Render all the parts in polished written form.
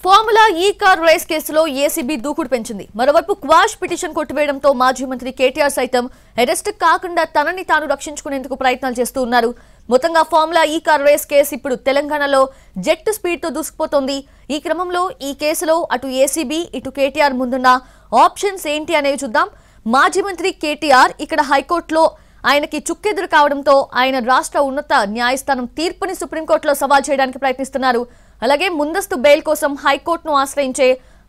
Formula ఈ car race కేసులో ACB దూకుడు పెంచింది. మరోవైపు క్వాష్ పిటిషన్ కొట్టివేయడంతో మాజీ మంత్రి కేటీఆర్ సైతం అరెస్ట్ కాకుండా తనని తాను రక్షించుకునేందుకు ప్రయత్నాలు చేస్తూ ఉన్నారు. మొత్తంగా ఫార్ములా ఈ కార్ రేస్ కేసు ఇప్పుడు తెలంగాణలో జెట్ స్పీడ్ తో దూసుకుపోతోంది. ఈ క్రమంలో ఈ కేసులో అటు ఏసీబీ ఇటు కేటీఆర్ ముందున్న ఆప్షన్స్ ఏంటి అనేవి చూద్దాం. మాజీ మంత్రి కేటీఆర్ ఇక్కడ హైకోర్టులో ఆయనకి చుక్కెదురు కావడంతో ఆయన రాష్ట్ర ఉన్నత న్యాయస్థానం తీర్పుని సుప్రీంకోర్టులో సవాల్ చేయడానికి ప్రయత్నిస్తున్నారు. అలాగే ముందస్తు బెయిల్ కోసం హైకోర్టును ఆశ్రయించే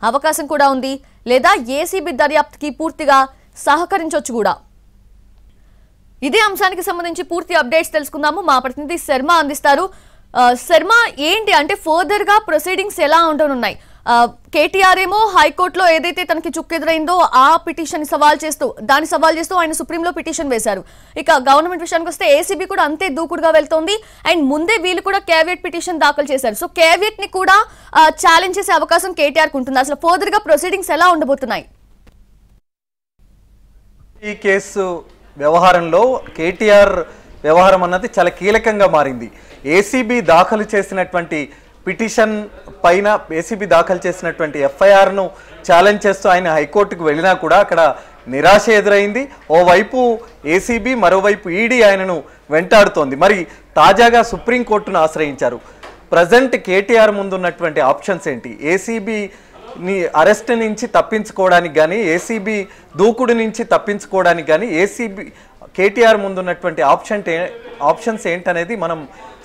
అవకాశం కూడా ఉంది, లేదా ఏసీబీ దర్యాప్తుకి పూర్తిగా సహకరించొచ్చు కూడా. ఇదే అంశానికి సంబంధించి పూర్తి అప్డేట్స్ తెలుసుకుందాము. మా ప్రతినిధి శర్మ అందిస్తారు. శర్మ, ఏంటి అంటే ఫర్దర్ గా ప్రొసీడింగ్స్ ఎలా ఉండనున్నాయి? కేటీఆర్ ఏమో హైకోర్టులో ఏదైతే తనకి చుక్కెదురైందో ఆ పిటిషన్ సవాల్ చేస్తూ ఆయన సుప్రీంలో పిటిషన్ వేశారు. ఇక గవర్నమెంట్ విషయానికి వస్తే ఏసీబీ కూడా అంతే దూకుడుగా వెళ్తోంది. అండ్ ముందే వీళ్ళు కూడా కేవియట్ పిటిషన్ దాఖలు చేశారు. సో కేవియట్ ని కూడా ఛాలెంజ్ చేసే అవకాశం కేటీఆర్ కు ఉంటుంది. అసలు ఫర్దర్ గా ప్రొసీడింగ్స్ ఎలా ఉండబోతున్నాయి? ఈ కేసు వ్యవహారంలో కేటీఆర్ వ్యవహారం అన్నది చాలా కీలకంగా మారింది. ఏసీబీ దాఖలు చేసినటువంటి పిటిషన్ పైన ఏసీబీ దాఖలు చేసినటువంటి ఎఫ్ఐఆర్ను ఛాలెంజ్ చేస్తూ ఆయన హైకోర్టుకు వెళ్ళినా కూడా అక్కడ నిరాశ ఎదురైంది. ఓవైపు ఏసీబీ, మరోవైపు ఈడీ ఆయనను వెంటాడుతోంది. మరి తాజాగా సుప్రీంకోర్టును ఆశ్రయించారు. ప్రజెంట్ కేటీఆర్ ముందున్నటువంటి ఆప్షన్స్ ఏంటి? ఏసీబీ అరెస్ట్ నుంచి తప్పించుకోవడానికి కానీ, ఏసీబీ దూకుడు నుంచి తప్పించుకోవడానికి కానీ ఏసీబీ కేటీఆర్ ముందున్నటువంటి ఆప్షన్స్ ఏంటనేది మనం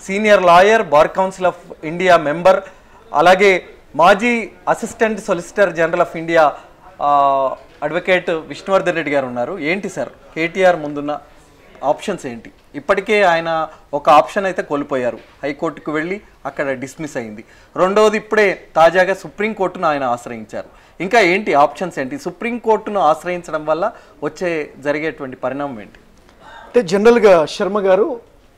senior lawyer, bar council of India member, అలాగే మాజీ assistant solicitor general of India advocate Vishnuvardhan Reddy గారు ఉన్నారు. ఏంటి సార్ కేటీఆర్ ముందున్న ఆప్షన్స్ ఏంటి? ఇప్పటికే ఆయన ఒక ఆప్షన్ అయితే కోల్పోయారు, హైకోర్టుకు వెళ్ళి అక్కడ డిస్మిస్ అయింది. రెండవది ఇప్పుడే తాజాగా సుప్రీంకోర్టును ఆయన ఆశ్రయించారు. ఇంకా ఏంటి ఆప్షన్స్ ఏంటి? సుప్రీంకోర్టును ఆశ్రయించడం వల్ల జరిగేటువంటి పరిణామం ఏంటి? అంటే జనరల్గా శర్మ గారు,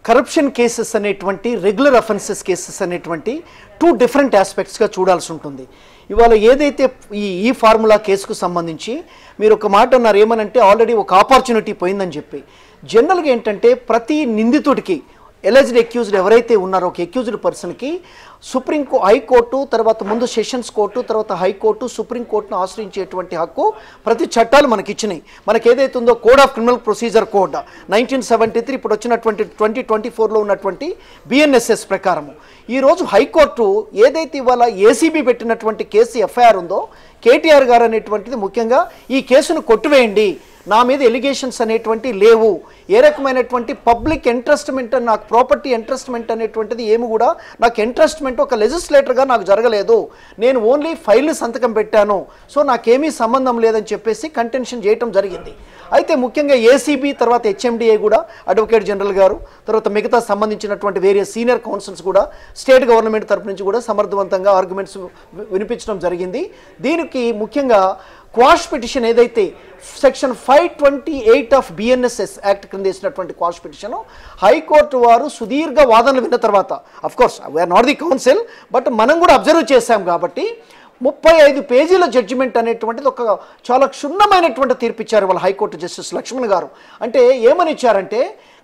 కరప్షన్ కేసెస్ అనేటువంటి రెగ్యులర్ అఫెన్సెస్ కేసెస్ అనేటువంటి టూ డిఫరెంట్ ఆస్పెక్ట్స్గా చూడాల్సి ఉంటుంది. ఇవాళ ఏదైతే ఈ ఫార్ములా కేసుకు సంబంధించి మీరు ఒక మాట అన్నారు, ఏమనంటే ఆల్రెడీ ఒక ఆపర్చునిటీ పోయిందని చెప్పి. జనరల్గా ఏంటంటే ప్రతి నిందితుడికి, ఎలెజ్డ్ అక్యూజ్డ్ ఎవరైతే ఉన్నారో ఒక అక్యూజ్డ్ పర్సన్కి హైకోర్టు, తర్వాత ముందు సెషన్స్ కోర్టు, తర్వాత హైకోర్టు, సుప్రీంకోర్టును ఆశ్రయించేటువంటి హక్కు ప్రతి చట్టాలు మనకి ఇచ్చినాయి. మనకి ఏదైతే ఉందో code of criminal procedure code 1973, ఇప్పుడు వచ్చినటువంటి 2024లో ఉన్నటువంటి బిఎన్ఎస్ఎస్ ప్రకారము ఈరోజు హైకోర్టు ఏదైతే ఇవాళ ఏసీబీ పెట్టినటువంటి కేసు ఎఫ్ఐఆర్ ఉందో, కేటీఆర్ గారు అనేటువంటిది ముఖ్యంగా ఈ కేసును కొట్టివేయండి, నా మీద ఎలిగేషన్స్ అనేటువంటి లేవు, ఏ రకమైనటువంటి పబ్లిక్ ఇంట్రెస్ట్మెంట్, నాకు ప్రాపర్టీ ఇంట్రెస్ట్మెంట్ అనేటువంటిది ఏమి కూడా, నాకు ఇంట్రెస్ట్మెంట్ ఒక లెజిస్లేటర్గా నాకు జరగలేదు, నేను ఓన్లీ ఫైల్ సంతకం పెట్టాను, సో నాకేమీ సంబంధం లేదని చెప్పేసి కంటెన్షన్ చేయటం జరిగింది. అయితే ముఖ్యంగా ఏసీబీ, తర్వాత హెచ్ఎండిఏ కూడా, అడ్వకేట్ జనరల్ గారు, తర్వాత మిగతా సంబంధించినటువంటి వేరియస్ సీనియర్ కౌన్సిల్స్ కూడా స్టేట్ గవర్నమెంట్ తరపు నుంచి కూడా సమర్థవంతంగా ఆర్గ్యుమెంట్స్ వినిపించడం జరిగింది. దీనికి ముఖ్యంగా క్వాష్ పిటిషన్ ఏదైతే సెక్షన్ 528 ఆఫ్ బిఎన్ఎస్ఎస్ యాక్ట్ కింద వేసినటువంటి క్వాష్ పిటిషన్ హైకోర్టు వారు సుదీర్ఘ వాదనలు విన్న తర్వాత, of course we are not the council, but మనం కూడా అబ్జర్వ్ చేశాం కాబట్టి 35 పేజీల జడ్జిమెంట్ అనేటువంటిది ఒక చాలా క్షుణ్ణమైనటువంటి తీర్పు ఇచ్చారు వాళ్ళ హైకోర్టు జస్టిస్ లక్ష్మణ్ గారు. అంటే ఏమని ఇచ్చారంటే,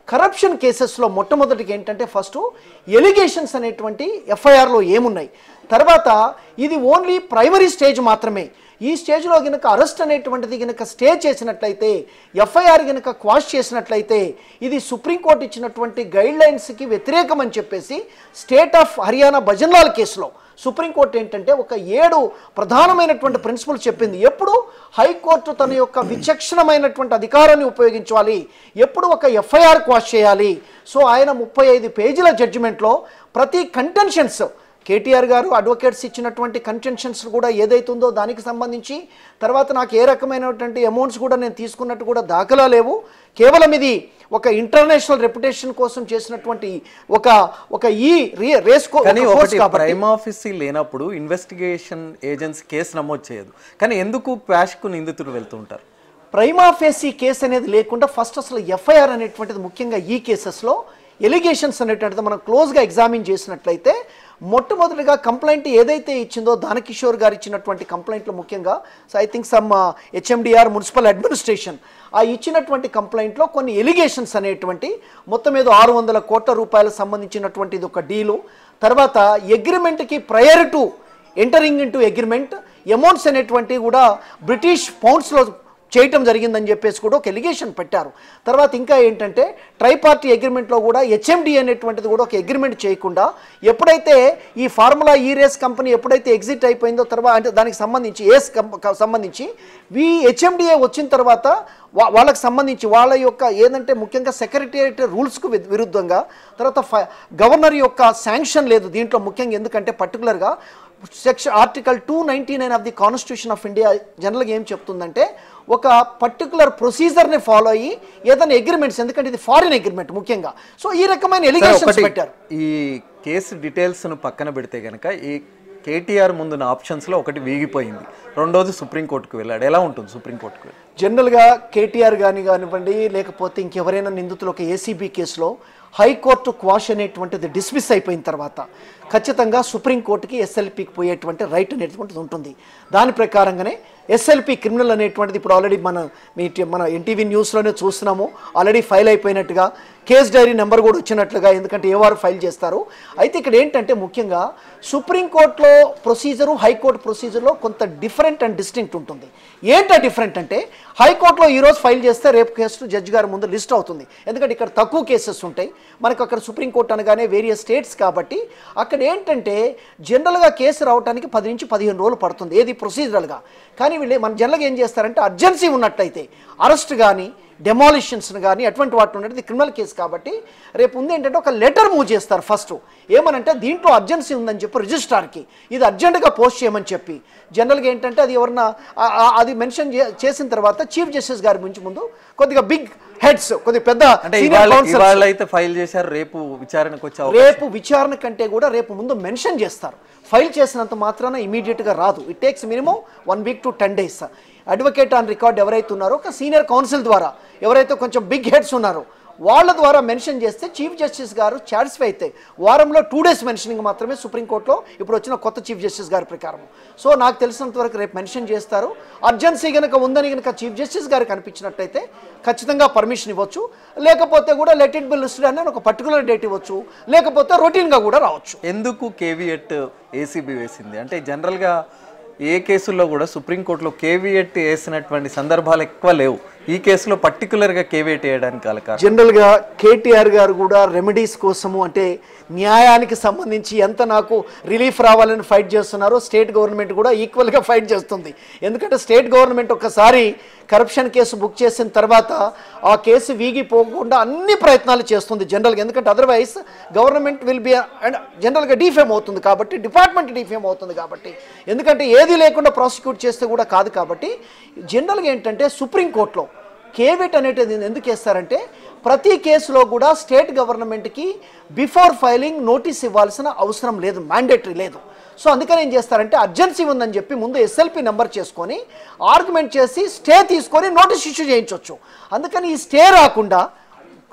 కరప్షన్ కేసెస్లో మొట్టమొదటికి ఏంటంటే ఫస్ట్ ఎలిగేషన్స్ అనేటువంటి ఎఫ్ఐఆర్లో ఏమున్నాయి, తర్వాత ఇది ఓన్లీ ప్రైమరీ స్టేజ్ మాత్రమే, ఈ స్టేజ్లో కనుక అరెస్ట్ అనేటువంటిది కనుక స్టే చేసినట్లయితే, ఎఫ్ఐఆర్ కనుక క్వాష్ చేసినట్లయితే ఇది సుప్రీంకోర్టు ఇచ్చినటువంటి గైడ్ లైన్స్కి వ్యతిరేకం అని చెప్పేసి స్టేట్ ఆఫ్ హర్యానా భజన్లాల్ కేసులో సుప్రీంకోర్టు ఏంటంటే ఒక 7 ప్రధానమైనటువంటి ప్రిన్సిపల్స్ చెప్పింది. ఎప్పుడు హైకోర్టు తన యొక్క విచక్షణమైనటువంటి అధికారాన్ని ఉపయోగించాలి, ఎప్పుడు ఒక ఎఫ్ఐఆర్ క్వాష్ చేయాలి. సో ఆయన 35 పేజీల జడ్జిమెంట్లో ప్రతి కంటెన్షన్స్, కేటీఆర్ గారు అడ్వకేట్స్ ఇచ్చినటువంటి కంటెన్షన్స్ కూడా ఏదైతుందో దానికి సంబంధించి, తర్వాత నాకు ఏ రకమైనటువంటి అమౌంట్స్ కూడా నేను తీసుకున్నట్టు కూడా దాఖలా లేవు, కేవలం ఇది ఒక ఇంటర్నేషనల్ రెప్యుటేషన్ కోసం చేసినటువంటి ఒక ఈ రేస్ ప్రైమ్ ఆఫీసీ లేనప్పుడు ఇన్వెస్టిగేషన్ ఏజెన్సీ కేసు నమోదు చేయదు. కానీ ఎందుకు క్వాష్కు నిందితులు వెళ్తూ ఉంటారు? ప్రైమా ఫేసీ కేసు అనేది లేకుండా ఫస్ట్ అసలు ఎఫ్ఐఆర్ అనేటువంటిది ముఖ్యంగా ఈ కేసెస్లో ఎలిగేషన్స్ అనేటువంటిది మనం క్లోజ్గా ఎగ్జామిన్ చేసినట్లయితే, మొట్టమొదటిగా కంప్లైంట్ ఏదైతే ఇచ్చిందో దానకిషోర్ గారు ఇచ్చినటువంటి కంప్లైంట్లో ముఖ్యంగా I think some HMDR municipal administration ఆ ఇచ్చినటువంటి కంప్లైంట్లో కొన్ని ఎలిగేషన్స్ అనేటువంటి మొత్తం ఏదో 600 కోట్ల రూపాయలకు సంబంధించినటువంటిది ఒక డీలు, తర్వాత అగ్రిమెంట్కి prior to entering into agreement amounts అనేటువంటివి కూడా బ్రిటిష్ పౌండ్స్లో చేయటం జరిగిందని చెప్పేసి కూడా ఒక ఎలిగేషన్ పెట్టారు. తర్వాత ఇంకా ఏంటంటే ట్రైపార్టీ అగ్రిమెంట్లో కూడా హెచ్ఎండి అనేటువంటిది కూడా ఒక అగ్రిమెంట్ చేయకుండా ఎప్పుడైతే ఈ ఫార్ములా ఈ రేస్ కంపెనీ ఎప్పుడైతే ఎగ్జిట్ అయిపోయిందో తర్వాత అంటే దానికి సంబంధించి సంబంధించి ఈ హెచ్ఎండిఏ వచ్చిన తర్వాత వాళ్ళకి సంబంధించి వాళ్ళ యొక్క ఏదంటే ముఖ్యంగా సెక్రటేరియట్ రూల్స్కు విరుద్ధంగా తర్వాత గవర్నర్ యొక్క శాంక్షన్ లేదు దీంట్లో ముఖ్యంగా. ఎందుకంటే పర్టికులర్గా article 299 of the constitution of India జనరల్గా ఏం చెప్తుందంటే ఒక పర్టికులర్ ప్రొసీజర్ని ఫాలో అయ్యి ఏదైనా అగ్రిమెంట్స్, ఎందుకంటే ఇది ఫారిన్ అగ్రిమెంట్ ముఖ్యంగా, సో ఈ రకమైన ఎలిగేషన్స్ పెట్టారు. ఈ కేసు డీటెయిల్స్ను పక్కన పెడితే కనుక ఈ కేటీఆర్ ముందున్న ఆప్షన్స్లో ఒకటి వీగిపోయింది, రెండోది సుప్రీంకోర్టుకు వెళ్ళాడు. ఎలా ఉంటుంది సుప్రీంకోర్టుకు? జనరల్గా కేటీఆర్ కానివ్వండి లేకపోతే ఇంకెవరైనా నిందితులు ఒక ఏసీబీ కేసులో హైకోర్టు క్వాష్ అనేటువంటిది డిస్మిస్ అయిపోయిన తర్వాత ఖచ్చితంగా సుప్రీంకోర్టుకి ఎస్ఎల్పీకి పోయేటువంటి రైట్ అనేటువంటిది ఉంటుంది. దాని ప్రకారంగానే ఎస్ఎల్పీ క్రిమినల్ అనేటువంటిది ఇప్పుడు ఆల్రెడీ మన ఎన్టీవీ న్యూస్లోనే చూస్తున్నాము, ఆల్రెడీ ఫైల్ అయిపోయినట్టుగా, కేస్ డైరీ నెంబర్ కూడా వచ్చినట్లుగా, ఎందుకంటే ఏ వారు ఫైల్ చేస్తారు. అయితే ఇక్కడ ఏంటంటే ముఖ్యంగా సుప్రీంకోర్టులో ప్రొసీజరు హైకోర్టు ప్రొసీజర్లో కొంత డిఫరెంట్ అండ్ డిస్టింక్ట్ ఉంటుంది. ఏంటో డిఫరెంట్ అంటే హైకోర్టులో ఈరోజు ఫైల్ చేస్తే రేపు కేసు జడ్జి గారి ముందు లిస్ట్ అవుతుంది, ఎందుకంటే ఇక్కడ తక్కువ కేసెస్ ఉంటాయి మనకు. అక్కడ సుప్రీంకోర్టు అనగానే వేరియస్ స్టేట్స్ కాబట్టి అక్కడ ఏంటంటే జనరల్గా కేసు రావడానికి 10 నుంచి 15 రోజులు పడుతుంది, ఏది ప్రొసీజరల్గా. కానీ వీళ్ళు మన జనరల్గా ఏం చేస్తారంటే అర్జెన్సీ ఉన్నట్టయితే అరెస్ట్ కానీ డెమాలిషన్స్ కానీ అటువంటి వాటి ఉండేది క్రిమినల్ కేసు కాబట్టి రేపు ఉంది ఏంటంటే ఒక లెటర్ మూవ్ చేస్తారు. ఫస్ట్ ఏమనంటే దీంట్లో అర్జెన్సీ ఉందని చెప్పి రిజిస్ట్రార్కి ఇది అర్జెంటుగా పోస్ట్ చేయమని చెప్పి జనరల్గా ఏంటంటే అది ఎవరన్నా అది మెన్షన్ చేసిన తర్వాత చీఫ్ జస్టిస్ గారి గురించి ముందు కొద్దిగా బిగ్ హెడ్స్ కొద్దిగా పెద్ద అయితే ఫైల్ చేశారు, రేపు విచారణకు వచ్చే రేపు విచారణ కంటే కూడా రేపు ముందు మెన్షన్ చేస్తారు. ఫైల్ చేసినంత మాత్రాన ఇమీడియట్గా రాదు, it takes minimum 1 week to 10 days. Advocate on record ఎవరైతే ఉన్నారో ఒక సీనియర్ కౌన్సిల్ ద్వారా ఎవరైతే కొంచెం బిగ్ హెడ్స్ ఉన్నారో వాళ్ళ ద్వారా మెన్షన్ చేస్తే చీఫ్ జస్టిస్ గారు సాటిస్ఫై అయితే వారంలో 2 days మెన్షనింగ్ మాత్రమే సుప్రీంకోర్టులో ఇప్పుడు వచ్చిన కొత్త చీఫ్ జస్టిస్ గారి ప్రకారం. సో నాకు తెలిసినంత వరకు రేపు మెన్షన్ చేస్తారు. అర్జెన్సీ కనుక ఉందని కనుక చీఫ్ జస్టిస్ గారికి అనిపించినట్టయితే ఖచ్చితంగా పర్మిషన్ ఇవ్వచ్చు, లేకపోతే కూడా లెట్ ఇట్ బి లిస్టెడ్ అని ఒక పర్టికులర్ డేట్ ఇవ్వచ్చు, లేకపోతే రొటీన్గా కూడా రావచ్చు. ఎందుకు కేవియట్ ఏసీబీ వేసింది అంటే జనరల్గా ఏ కేసుల్లో కూడా సుప్రీంకోర్టులో కేవియట్ వేసినటువంటి సందర్భాలు ఎక్కువ లేవు, ఈ కేసులో పర్టికులర్గా కేవియట్ వేయడానికి కారణం జనరల్గా కేటీఆర్ గారు కూడా రెమెడీస్ కోసము అంటే న్యాయానికి సంబంధించి ఎంత నాకు రిలీఫ్ రావాలని ఫైట్ చేస్తున్నారో స్టేట్ గవర్నమెంట్ కూడా ఈక్వల్గా ఫైట్ చేస్తుంది. ఎందుకంటే స్టేట్ గవర్నమెంట్ ఒకసారి కరప్షన్ కేసు బుక్ చేసిన తర్వాత ఆ కేసు వీగిపోకుండా అన్ని ప్రయత్నాలు చేస్తుంది జనరల్గా, ఎందుకంటే అదర్వైజ్ గవర్నమెంట్ విల్ బి జనరల్గా డిఫేమ్ అవుతుంది కాబట్టి, డిపార్ట్మెంట్ డిఫేమ్ అవుతుంది కాబట్టి, ఎందుకంటే ఏది లేకుండా ప్రాసిక్యూట్ చేస్తే కూడా కాదు కాబట్టి జనరల్గా ఏంటంటే సుప్రీంకోర్టులో కేవియట్ అనేది ఎందుకు వేస్తారంటే ప్రతి కేసులో కూడా స్టేట్ గవర్నమెంట్కి బిఫోర్ ఫైలింగ్ నోటీస్ ఇవ్వాల్సిన అవసరం లేదు, మ్యాండేటరీ లేదు. సో అందుకని ఏం చేస్తారంటే అర్జెన్సీ ఉందని చెప్పి ముందు ఎస్ఎల్పి నెంబర్ చేసుకొని ఆర్గ్యుమెంట్ చేసి స్టే తీసుకొని నోటీస్ ఇష్యూ చేయించవచ్చు. అందుకని ఈ స్టే రాకుండా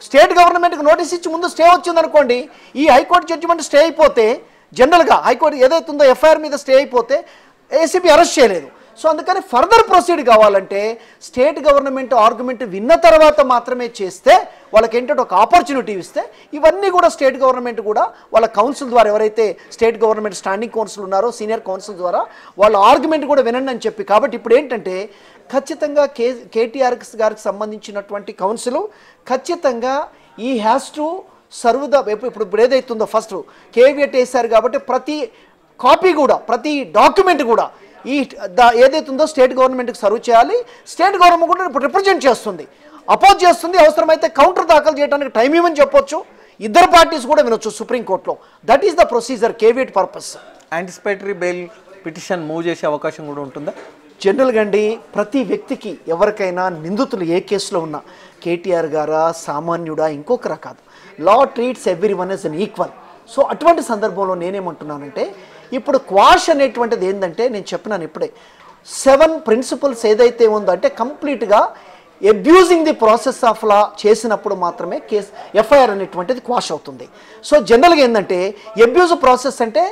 స్టేట్ గవర్నమెంట్కి నోటీస్ ఇచ్చి ముందు స్టే వచ్చిందనుకోండి, ఈ హైకోర్టు జడ్జిమెంట్ స్టే అయిపోతే జనరల్గా హైకోర్టు ఏదైతే ఉందో ఎఫ్ఐఆర్ మీద స్టే అయిపోతే ఏసీబీ అరెస్ట్ చేయలేదు. సో అందుకని ఫర్దర్ ప్రొసీడ్ కావాలంటే స్టేట్ గవర్నమెంట్ ఆర్గ్యుమెంట్ విన్న తర్వాత మాత్రమే చేస్తే వాళ్ళకి ఏంటంటే ఒక ఆపర్చునిటీ ఇస్తే ఇవన్నీ కూడా స్టేట్ గవర్నమెంట్ కూడా వాళ్ళ కౌన్సిల్ ద్వారా ఎవరైతే స్టేట్ గవర్నమెంట్ స్టాండింగ్ కౌన్సిల్ ఉన్నారో సీనియర్ కౌన్సిల్ ద్వారా వాళ్ళ ఆర్గ్యుమెంట్ కూడా వినండి అని చెప్పి. కాబట్టి ఇప్పుడు ఏంటంటే ఖచ్చితంగా కేటీఆర్ గారికి సంబంధించినటువంటి కౌన్సిల్ ఖచ్చితంగా ఈ హ్యాస్ టు సర్వ్ ద ఇప్పుడు ఏదైతుందో ఫస్ట్ కేవియట్ వేశారు కాబట్టి ప్రతి కాపీ కూడా ప్రతి డాక్యుమెంట్ కూడా ఈ ఏదైతే ఉందో స్టేట్ గవర్నమెంట్కి సర్వ్ చేయాలి. స్టేట్ గవర్నమెంట్ కూడా ఇప్పుడు రిప్రజెంట్ చేస్తుంది, అపోజ్ చేస్తుంది, అవసరమైతే కౌంటర్ దాఖలు చేయడానికి టైం ఇవ్వని చెప్పొచ్చు, ఇద్దరు పార్టీస్ కూడా వినొచ్చు సుప్రీంకోర్టులో. That is the procedure caveat purpose. Anticipatory bail petition move చేసే అవకాశం కూడా ఉంటుందా? జనరల్గా అండి ప్రతి వ్యక్తికి ఎవరికైనా నిందితులు ఏ కేసులో ఉన్నా కేటీఆర్ గారా సామాన్యుడా ఇంకొకరా కాదు, law treats every one as an equal. So అటువంటి సందర్భంలో నేనేమంటున్నానంటే ఇప్పుడు క్వాష్ అనేటువంటిది ఏంటంటే నేను చెప్పినాను ఇప్పుడే 7 ప్రిన్సిపల్స్ ఏదైతే ఉందో అంటే కంప్లీట్గా abusing the process of law చేసినప్పుడు మాత్రమే కేసు ఎఫ్ఐఆర్ అనేటువంటిది క్వాష్ అవుతుంది. సో జనరల్గా ఏంటంటే అబ్యూజ్ ప్రాసెస్ అంటే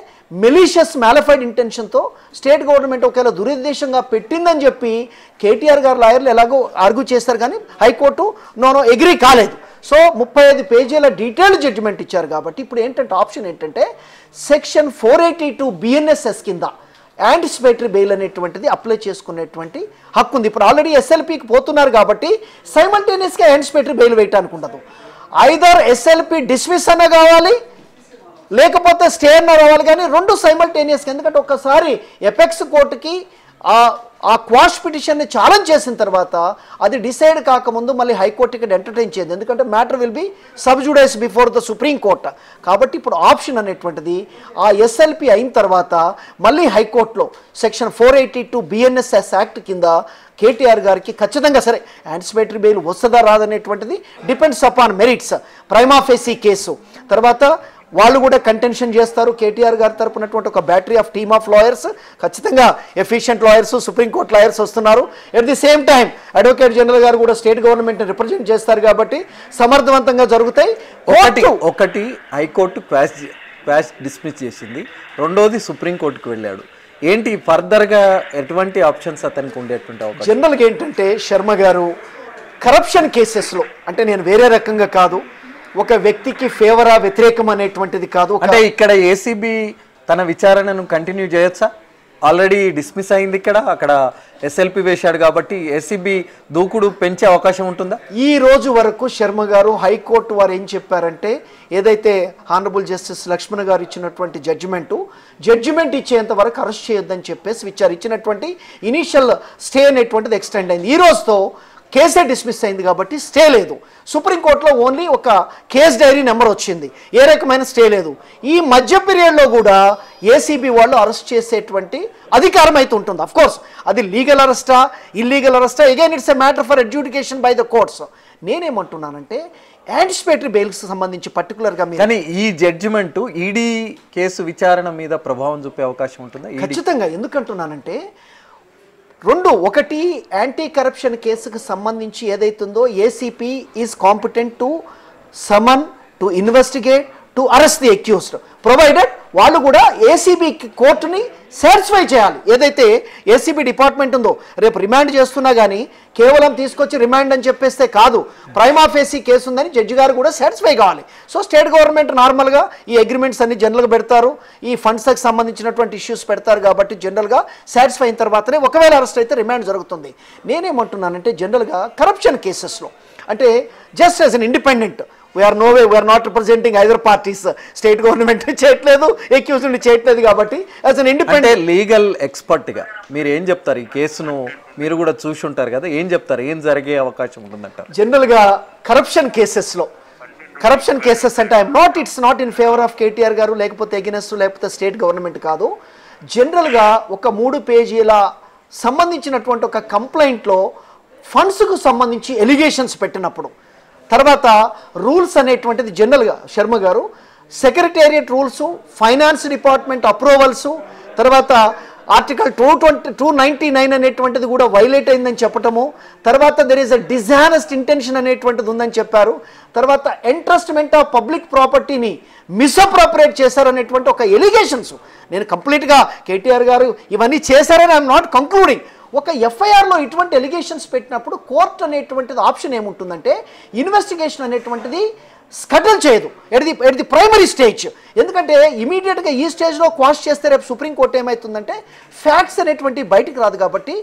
మెలీషియస్ మ్యాలిఫైడ్ ఇంటెన్షన్తో స్టేట్ గవర్నమెంట్ ఒకవేళ దురుద్దేశంగా పెట్టిందని చెప్పి కేటీఆర్ గారు లాయర్లు ఎలాగో ఆర్గ్యూ చేస్తారు కానీ హైకోర్టు నో ఎగ్రీ కాలేదు. సో 35 పేజీల డీటెయిల్డ్ జడ్జిమెంట్ ఇచ్చారు కాబట్టి ఇప్పుడు ఏంటంటే ఆప్షన్ ఏంటంటే సెక్షన్ 482 BNSS కింద యాంటిసిపేటరీ బెయిల్ అనేటువంటిది అప్లై చేసుకునేటువంటి హక్కు ఉంది. ఇప్పుడు ఆల్రెడీ ఎస్ఎల్పికి పోతున్నారు కాబట్టి సైమల్టేనియస్గా యాంటిసిపేటరీ బెయిల్ వేయటానికి ఉండదు. ఐదర్ ఎస్ఎల్పి డిస్మిస్ అన్న కావాలి, లేకపోతే స్టే అన్న రావాలి, కానీ రెండు సైమల్టేనియస్గా. ఎందుకంటే ఒక్కసారి ఎపెక్స్ కోర్టుకి ఆ క్వాష్ పిటిషన్ని ఛాలెంజ్ చేసిన తర్వాత అది డిసైడ్ కాకముందు మళ్ళీ హైకోర్టు ఇక్కడ ఎంటర్టైన్ చేయదు, ఎందుకంటే matter will be sub judice before the Supreme Court. కాబట్టి ఇప్పుడు ఆప్షన్ అనేటువంటిది ఆ ఎస్ఎల్పి అయిన తర్వాత మళ్ళీ హైకోర్టులో సెక్షన్ 482 BNSS యాక్ట్ కింద కేటీఆర్ గారికి ఖచ్చితంగా సరే యాంటిసిపేటరీ బెయిల్ వస్తుందా రాదనేటువంటిది depends upon merits. Prima facie case తర్వాత వాళ్ళు కూడా కంటెన్షన్ చేస్తారు. కేటీఆర్ గారి తరపునటువంటి ఒక battery of team of lawyers, ఖచ్చితంగా ఎఫిషియెంట్ లాయర్స్, సుప్రీంకోర్టు లాయర్స్ వస్తున్నారు. At the same time advocate general గారు కూడా స్టేట్ గవర్నమెంట్ని రిప్రజెంట్ చేస్తారు కాబట్టి సమర్థవంతంగా జరుగుతాయి. ఒకటి హైకోర్టు క్వాష్ డిస్మిస్ చేసింది, రెండోది సుప్రీంకోర్టుకు వెళ్ళాడు. ఏంటి ఫర్దర్గా ఎటువంటి ఆప్షన్స్ అతనికి ఉండేటువంటి అవకాశం? జనరల్గా ఏంటంటే శర్మ గారు కరప్షన్ కేసెస్లో, అంటే నేను వేరే రకంగా కాదు, ఒక వ్యక్తికి ఫేవరా వ్యతిరేకం అనేటువంటిది కాదు. అంటే ఇక్కడ ఏసీబీ తన విచారణను కంటిన్యూ చేయొచ్చా? ఆల్రెడీ డిస్మిస్ అయింది, అక్కడ ఎస్ఎల్పి వేశాడు కాబట్టి ఏసీబీ దూకుడు పెంచే అవకాశం ఉంటుందా? ఈ రోజు వరకు శర్మ గారు హైకోర్టు వారు ఏం చెప్పారంటే, ఏదైతే హానరబుల్ జస్టిస్ లక్ష్మణ్ గారు ఇచ్చినటువంటి జడ్జిమెంట్ ఇచ్చేంత వరకు అరెస్ట్ చేయొద్దని చెప్పేసి ఇచ్చినటువంటి ఇనీషియల్ స్టే అనేటువంటిది ఎక్స్టెండ్ అయింది. ఈ రోజుతో కేసే డిస్మిస్ అయింది కాబట్టి స్టే లేదు. సుప్రీంకోర్టులో ఓన్లీ ఒక కేస్ డైరీ నెంబర్ వచ్చింది, ఏ రకమైన స్టే లేదు. ఈ మధ్య పీరియడ్లో కూడా ఏసీబీ వాళ్ళు అరెస్ట్ చేసేటువంటి అధికారం అయితే ఉంటుంది. అఫ్ కోర్స్ అది లీగల్ అరెస్టా ఇల్లీగల్ అరెస్టా, again it's a matter for adjudication by the courts. నేనేమంటున్నానంటే యాంటిసిపేటరీ బెయిల్స్ సంబంధించి పర్టికులర్గా కానీ ఈ జడ్జిమెంట్ ఈడీ కేసు విచారణ మీద ప్రభావం చూపే అవకాశం ఉంటుందా? ఖచ్చితంగా. ఎందుకంటున్నానంటే ఒకటి యాంటీ కరప్షన్ కేసుకు సంబంధించి ఏదైతుందో ACP is competent to summon, to investigate, to arrest the accused, provided వాళ్ళు కూడా ఏసీబీ కోర్టుని సాటిస్ఫై చేయాలి. ఏదైతే ఏసీబీ డిపార్ట్మెంట్ ఉందో రేపు రిమాండ్ చేస్తున్నా కానీ కేవలం తీసుకొచ్చి రిమాండ్ అని చెప్పేస్తే కాదు, ప్రైమా ఫేసీ కేసు ఉందని జడ్జి గారు కూడా సాటిస్ఫై కావాలి. సో స్టేట్ గవర్నమెంట్ నార్మల్గా ఈ అగ్రిమెంట్స్ అన్ని జనరల్గా పెడతారు, ఈ ఫండ్స్కి సంబంధించినటువంటి ఇష్యూస్ పెడతారు కాబట్టి జనరల్గా సాటిస్ఫై అయిన తర్వాతనే ఒకవేళ అరెస్ట్ అయితే రిమాండ్ జరుగుతుంది. నేనేమంటున్నానంటే జనరల్గా కరప్షన్ కేసెస్లో అంటే just as an independent we are not representing either parties, state government చేయట్లేదు, అక్యూజ్డ్ చేయట్లేదు కాబట్టి యాజ్ అన్ ఇండిపెండెంట్ లీగల్ ఎక్స్పర్ట్గా మీరు ఏం చెప్తారు? ఈ కేసును మీరు కూడా చూసి ఉంటారు కదా, ఏం చెప్తారు? ఏం జరిగే అవకాశం ఉంటుందంటారు? జనరల్గా కరప్షన్ కేసెస్ అంటే it's not in favour of KTR గారు లేకపోతే ఎగెనెస్ట్ లేకపోతే స్టేట్ గవర్నమెంట్ కాదు. జనరల్గా ఒక 3 పేజీల సంబంధించినటువంటి ఒక కంప్లైంట్లో ఫండ్స్కు సంబంధించి ఎలిగేషన్స్ పెట్టినప్పుడు తర్వాత రూల్స్ అనేటువంటిది జనరల్గా శర్మ గారు secretariat rules, finance department approvals, తర్వాత ఆర్టికల్ 299 అనేటువంటిది కూడా వైలేట్ అయిందని చెప్పటము, తర్వాత there is a dishonest intention అనేటువంటిది ఉందని చెప్పారు, తర్వాత ఎంట్రస్ట్మెంట్ ఆఫ్ పబ్లిక్ ప్రాపర్టీని మిస్అప్రోప్రియేట్ చేశారనేటువంటి ఒక ఎలిగేషన్స్. నేను కంప్లీట్గా కేటీఆర్ గారు ఇవన్నీ చేశారని ఐఎమ్ నాట్ కంక్లూడింగ్. ఒక ఎఫ్ఐఆర్లో ఇటువంటి ఎలిగేషన్స్ పెట్టినప్పుడు కోర్టు అనేటువంటిది ఆప్షన్ ఏముంటుందంటే ఇన్వెస్టిగేషన్ అనేటువంటిది స్కటిల్ చేయదు ఎట్ ది ప్రైమరీ స్టేజ్. ఎందుకంటే ఇమీడియట్గా ఈ స్టేజ్లో క్వాష్ చేస్తే రేపు సుప్రీంకోర్టు ఏమవుతుందంటే ఫ్యాక్ట్స్ అనేటువంటి బయటికి రాదు కాబట్టి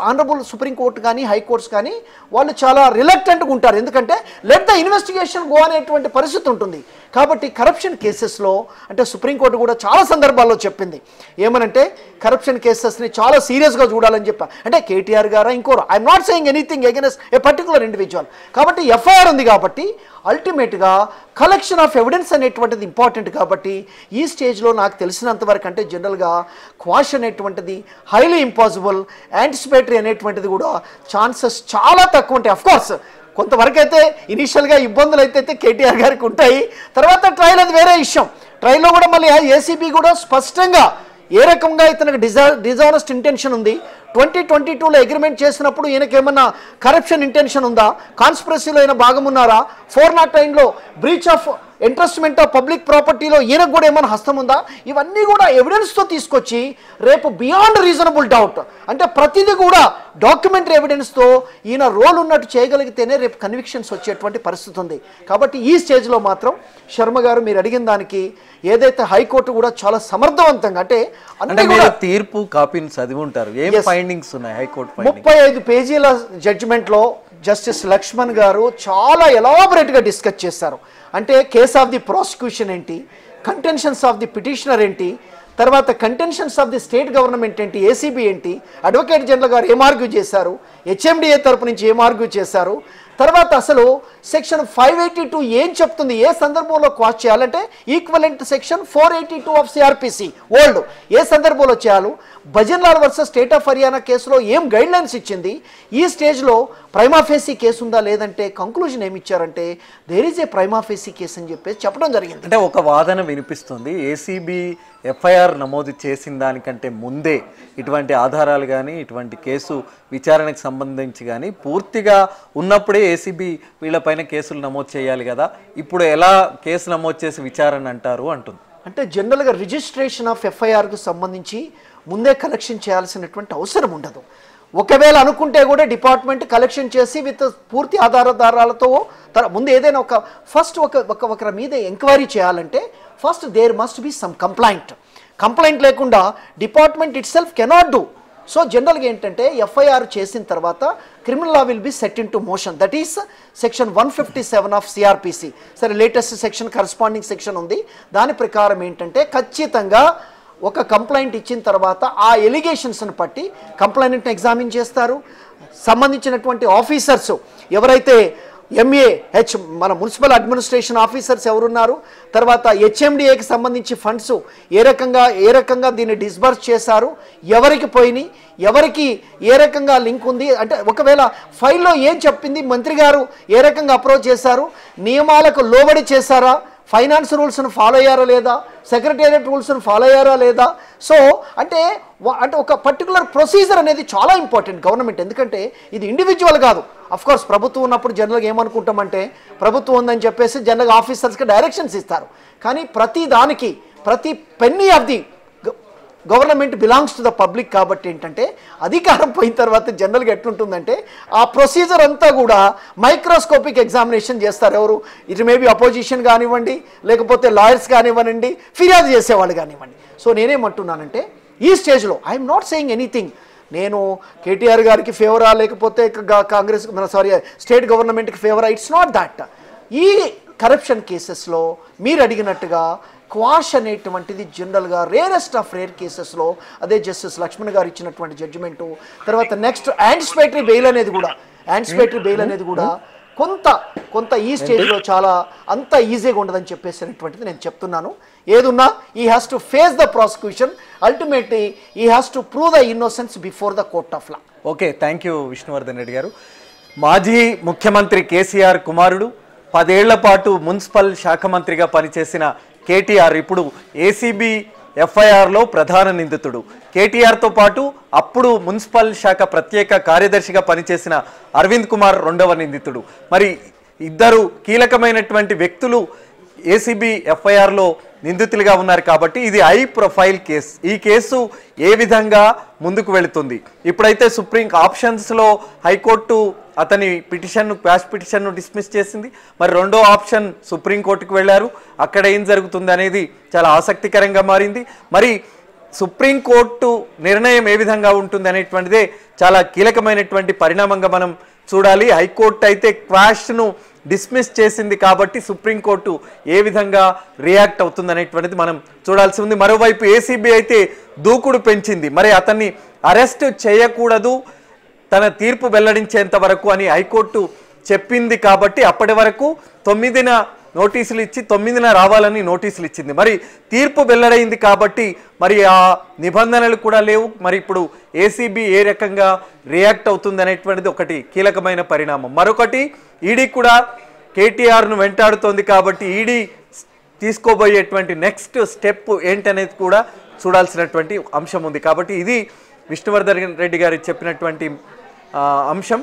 ఆనరబుల్ సుప్రీంకోర్టు కానీ హైకోర్ట్స్ కానీ వాళ్ళు చాలా రిలక్టెంట్గా ఉంటారు. ఎందుకంటే లెట్ ద ఇన్వెస్టిగేషన్ గో అనేటువంటి పరిస్థితి ఉంటుంది. కాబట్టి కరప్షన్ కేసెస్లో అంటే సుప్రీంకోర్టు కూడా చాలా సందర్భాల్లో చెప్పింది ఏమనంటే కరప్షన్ కేసెస్ని చాలా సీరియస్గా చూడాలని చెప్పా. అంటే కేటీఆర్ గారా ఇంకోరు, I'm not saying anything against A particular individual. కాబట్టి ఎఫ్ఐఆర్ ఉంది కాబట్టి అల్టిమేట్గా కలెక్షన్ ఆఫ్ ఎవిడెన్స్ అనేటువంటిది ఇంపార్టెంట్. కాబట్టి ఈ స్టేజ్లో నాకు తెలిసినంత వరకు అంటే జనరల్గా క్వాష్ అనేటువంటిది హైలీ ఇంపాసిబుల్, యాంటిసిపేటరీ అనేటువంటిది కూడా ఛాన్సెస్ చాలా తక్కువ ఉంటాయి. అఫ్కోర్స్ కొంతవరకు అయితే ఇనీషియల్గా ఇబ్బందులు అయితే కేటీఆర్ గారికి ఉంటాయి, తర్వాత ట్రయల్ అది వేరే విషయం. ట్రయల్లో కూడా మళ్ళీ ఏసీబీ కూడా స్పష్టంగా ఏ రకంగా ఇతనికి డిజానెస్ట్ ఇంటెన్షన్ ఉంది, 2022లో అగ్రిమెంట్ చేసినప్పుడు ఈయనకేమన్నా కరప్షన్ ఇంటెన్షన్ ఉందా, కాన్స్పిరసీలో అయినా భాగం ఉన్నారా, 409లో బ్రీచ్ ఆఫ్ ఇంట్రెస్ట్మెంట్ ఆఫ్ పబ్లిక్ ప్రాపర్టీలో ఈయనకు కూడా ఏమైనా హస్తం ఉందా, ఇవన్నీ కూడా ఎవిడెన్స్తో తీసుకొచ్చి రేపు బియాండ్ రీజనబుల్ డౌట్ అంటే ప్రతిదీ కూడా డాక్యుమెంటరీ ఎవిడెన్స్తో ఈయన రోల్ ఉన్నట్టు చేయగలిగితేనే రేపు కన్విక్షన్స్ వచ్చేటువంటి పరిస్థితి ఉంది. కాబట్టి ఈ స్టేజ్లో మాత్రం శర్మ గారు మీరు అడిగిన దానికి ఏదైతే హైకోర్టు కూడా చాలా సమర్థవంతంగా అంటే తీర్పు కాపీని చదివి ఉంటారు, ఏం ఫైండింగ్స్ ఉన్నాయి హైకోర్టు 35 పేజీల జడ్జిమెంట్లో జస్టిస్ లక్ష్మణ్ గారు చాలా ఎలాబరేట్గా డిస్కస్ చేశారు. అంటే కేస్ ఆఫ్ ది ప్రాసిక్యూషన్ ఏంటి, కంటెన్షన్స్ ఆఫ్ ది పిటిషనర్ ఏంటి, తర్వాత contentions of the state government ఏంటి, ఏసీబీ ఏంటి, అడ్వకేట్ జనరల్ గారు ఏం ఆర్గ్యూ చేశారు, హెచ్ఎండిఏ తరపు నుంచి ఏం ఆర్గ్యూ చేశారు, తర్వాత అసలు సెక్షన్ 582 ఏం చెప్తుంది, ఏ సందర్భంలో క్వాష్ చేయాలంటే equivalent section 482 of CrPC old ఏ సందర్భంలో చేయాలి, Bhajanlal versus state of Haryana కేసులో ఏం గైడ్ లైన్స్ ఇచ్చింది, ఈ స్టేజ్లో ప్రైమాఫేసీ కేసు ఉందా లేదంటే కంక్లూజన్ ఏమి ఇచ్చారంటే there is a prima facie case అని చెప్పేసి చెప్పడం జరిగింది. అంటే ఒక వాదన వినిపిస్తుంది, ఏసీబీ ఎఫ్ఐఆర్ నమోదు చేసిన దానికంటే ముందే ఇటువంటి ఆధారాలు కానీ ఇటువంటి కేసు విచారణకు సంబంధించి కానీ పూర్తిగా ఉన్నప్పుడే ఏసీబీ వీళ్ళపైన కేసులు నమోదు చేయాలి కదా, ఇప్పుడు ఎలా కేసు నమోదు చేసి విచారణ అంటారు అంటుంది. అంటే జనరల్గా రిజిస్ట్రేషన్ ఆఫ్ ఎఫ్ఐఆర్కు సంబంధించి ముందే కలెక్షన్ చేయాల్సినటువంటి అవసరం ఉండదు. ఒకవేళ అనుకుంటే కూడా డిపార్ట్మెంట్ కలెక్షన్ చేసి విత్ పూర్తి ఆధారాలతో ముందు ఏదైనా ఒకరి మీద ఎంక్వైరీ చేయాలంటే first there must be some complaint లేకుండా department itself cannot do. So జనరల్గా ఏంటంటే ఎఫ్ఐఆర్ చేసిన తర్వాత criminal law will be set into motion, that is section 157 of CrPC. సరే లేటెస్ట్ సెక్షన్ కరస్పాండింగ్ సెక్షన్ ఉంది, దాని ప్రకారం ఏంటంటే ఖచ్చితంగా ఒక కంప్లైంట్ ఇచ్చిన తర్వాత ఆ ఎలిగేషన్స్ని బట్టి కంప్లైంట్ని ఎగ్జామిన్ చేస్తారు. సంబంధించినటువంటి ఆఫీసర్స్ ఎవరైతే ఎంఏహెచ్ మన మున్సిపల్ అడ్మినిస్ట్రేషన్ ఆఫీసర్స్ ఎవరున్నారు, తర్వాత హెచ్ఎండిఏకి సంబంధించి ఫండ్స్ ఏ రకంగా దీన్ని డిస్బర్స్ చేశారు, ఎవరికి పోయినాయి, ఎవరికి ఏ రకంగా లింక్ ఉంది, అంటే ఒకవేళ ఫైల్లో ఏం చెప్పింది, మంత్రి గారు ఏ రకంగా అప్రోచ్ చేశారు, నియమాలకు లోబడి చేశారా, ఫైనాన్స్ రూల్స్ను ఫాలో అయ్యారా లేదా, సెక్రటేరియట్ రూల్స్ను ఫాలో అయ్యారా లేదా. సో అంటే ఒక పర్టికులర్ ప్రొసీజర్ అనేది చాలా ఇంపార్టెంట్ గవర్నమెంట్, ఎందుకంటే ఇది ఇండివిజువల్ కాదు. అఫ్కోర్స్ ప్రభుత్వం ఉన్నప్పుడు జనరల్గా ఏమనుకుంటామంటే ప్రభుత్వం ఉందని చెప్పేసి జనరల్గా ఆఫీసర్స్కి డైరెక్షన్స్ ఇస్తారు, కానీ ప్రతి penny of the government belongs to the public. కాబట్టి ఏంటంటే అధికారం పోయిన తర్వాత జనరల్గా ఎట్లుంటుందంటే ఆ ప్రొసీజర్ అంతా కూడా మైక్రోస్కోపిక్ ఎగ్జామినేషన్ చేస్తారు. ఎవరు, ఇట్ మేబీ అపోజిషన్ కానివ్వండి, లేకపోతే లాయర్స్ కానివ్వండి, ఫిర్యాదు చేసేవాళ్ళు కానివ్వండి. సో నేనేమంటున్నానంటే ఈ స్టేజ్లో ఐఎమ్ నాట్ సెయింగ్ ఎనీథింగ్, నేను కేటీఆర్ గారికి ఫేవరా లేకపోతే కాంగ్రెస్ స్టేట్ గవర్నమెంట్కి ఫేవరా, ఇట్స్ నాట్ దట్. ఈ కరప్షన్ కేసెస్లో మీరు అడిగినట్టుగా క్వాష్ అనేటువంటిది జనరల్గా రేరెస్ట్ ఆఫ్ రేర్ కేసెస్లో అదే జస్టిస్ లక్ష్మణ్ గారు ఇచ్చినటువంటి జడ్జిమెంటు, తర్వాత నెక్స్ట్ యాంటిసిపేటరీ బెయిల్ అనేది కూడా కొంత ఈ స్టేజ్లో చాలా అంత ఈజీగా ఉండదని చెప్పేసినటువంటిది నేను చెప్తున్నాను. ఏదున్నా he has to face the prosecution, ultimately he has to prove the innocence before the court of law. Okay, thank you Vishnuvardhan Reddy గారు. మాజీ ముఖ్యమంత్రి కేసీఆర్ కుమారుడు, 10 ఏళ్ల పాటు మున్సిపల్ శాఖ మంత్రిగా పనిచేసిన కేటీఆర్ ఇప్పుడు ఏసీబీ ఎఫ్ఐఆర్లో ప్రధాన నిందితుడు. కేటీఆర్తో పాటు అప్పుడు మున్సిపల్ శాఖ ప్రత్యేక కార్యదర్శిగా పనిచేసిన అరవింద్ కుమార్ రెండవ నిందితుడు. మరి ఇద్దరు కీలకమైనటువంటి వ్యక్తులు ఏసీబీ ఎఫ్ఐఆర్లో నిందితులుగా ఉన్నారు కాబట్టి ఇది హై ప్రొఫైల్ కేసు. ఈ కేసు ఏ విధంగా ముందుకు వెళుతుంది, ఇప్పుడైతే సుప్రీం ఆప్షన్స్లో హైకోర్టు అతని క్వాష్ పిటిషన్ను డిస్మిస్ చేసింది, మరి రెండో ఆప్షన్ సుప్రీంకోర్టుకు వెళ్ళారు, అక్కడ ఏం జరుగుతుంది అనేది చాలా ఆసక్తికరంగా మారింది. మరి సుప్రీంకోర్టు నిర్ణయం ఏ విధంగా ఉంటుంది అనేటువంటిదే చాలా కీలకమైనటువంటి పరిణామంగా మనం చూడాలి. హైకోర్టు అయితే క్వాష్ను డిస్మిస్ చేసింది కాబట్టి సుప్రీంకోర్టు ఏ విధంగా రియాక్ట్ అవుతుంది అనేటువంటిది మనం చూడాల్సి ఉంది. మరోవైపు ఏసీబీ అయితే దూకుడు పెంచింది, మరి అతన్ని అరెస్ట్ చేయకూడదు తన తీర్పు వెల్లడించేంత వరకు అని హైకోర్టు చెప్పింది కాబట్టి అప్పటి వరకు 9న నోటీసులు ఇచ్చి 9న రావాలని నోటీసులు ఇచ్చింది. మరి తీర్పు వెల్లడైంది కాబట్టి మరి ఆ నిబంధనలు కూడా లేవు. మరి ఇప్పుడు ఏసీబీ ఏ రకంగా రియాక్ట్ అవుతుంది అనేటువంటిది ఒకటి కీలకమైన పరిణామం. మరొకటి ఈడీ కూడా కేటీఆర్ను వెంటాడుతోంది కాబట్టి ఈడీ తీసుకోబోయేటువంటి నెక్స్ట్ స్టెప్ ఏంటనేది కూడా చూడాల్సినటువంటి అంశం ఉంది. కాబట్టి ఇది విష్ణువర్ధన్ రెడ్డి గారు చెప్పినటువంటి అంశం.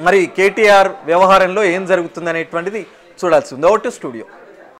మరి కేటీఆర్ వ్యవహారంలో ఏం జరుగుతుంది అనేటువంటిది చూడాల్సి ఉంది. Over to studio.